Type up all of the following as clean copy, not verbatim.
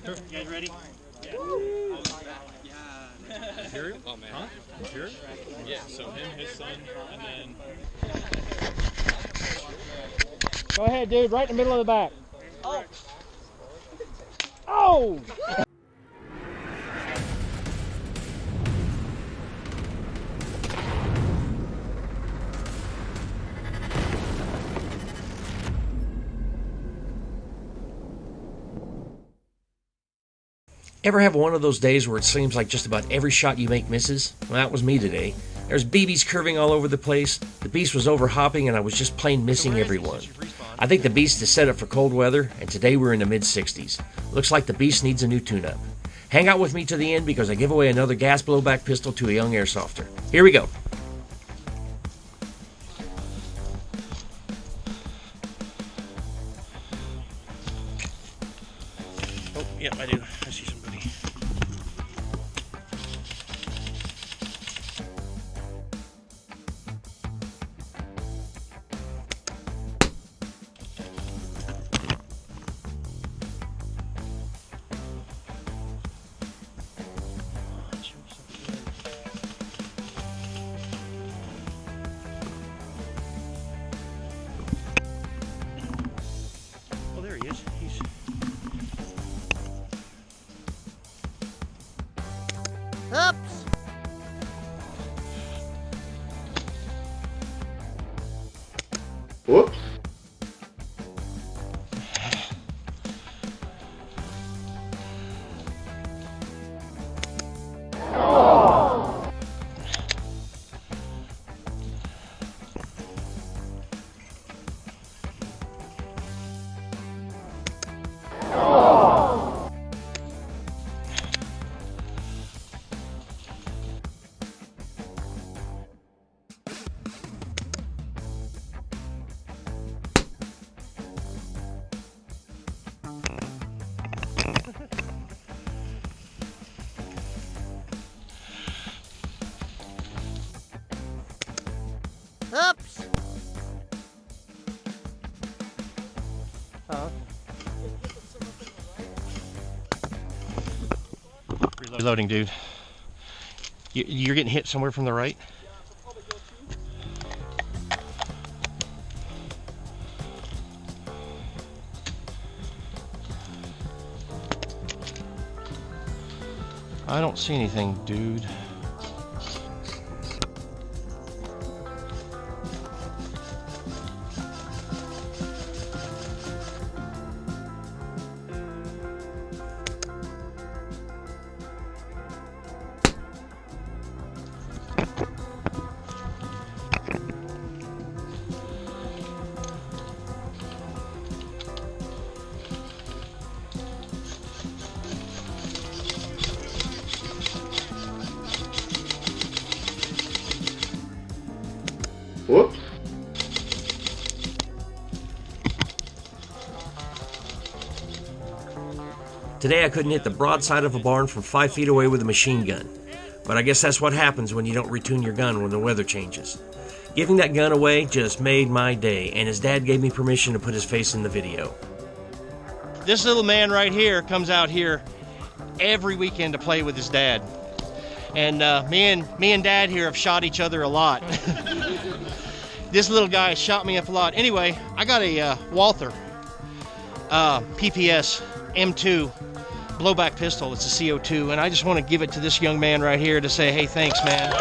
You guys ready? Yeah. Material? Oh man. Huh? Material? Yeah, so him, his son, and then... Go ahead, dude, right in the middle of the back. Oh! Oh! Ever have one of those days where it seems like just about every shot you make misses? Well, that was me today. There's BBs curving all over the place, the beast was overhopping, and I was just plain missing everyone. I think the beast is set up for cold weather, and today we're in the mid-60s. Looks like the beast needs a new tune-up. Hang out with me to the end because I give away another gas blowback pistol to a young airsofter. Here we go. Oh, yep, I do. I see somebody. Oh, there he is. He's... Oops! Whoops. Oops! Reloading, dude. You're getting hit somewhere from the right? I don't see anything, dude. Whoops. Today I couldn't hit the broadside of a barn from 5 feet away with a machine gun. But I guess that's what happens when you don't retune your gun when the weather changes. Giving that gun away just made my day, and his dad gave me permission to put his face in the video. This little man right here comes out here every weekend to play with his dad. And me and Dad here have shot each other a lot. This little guy shot me up a lot. Anyway, I got a Walther PPS M2 blowback pistol. It's a CO2, and I just want to give it to this young man right here to say, hey, thanks, man.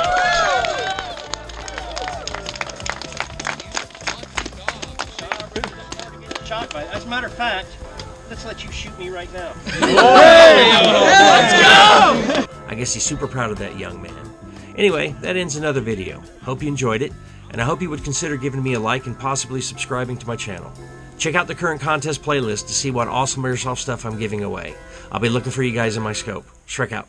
As a matter of fact, let's let you shoot me right now. Let's go! I guess he's super proud of that young man. Anyway, that ends another video. Hope you enjoyed it, and I hope you would consider giving me a like and possibly subscribing to my channel. Check out the current contest playlist to see what awesome airsoft stuff I'm giving away. I'll be looking for you guys in my scope. Shreq out.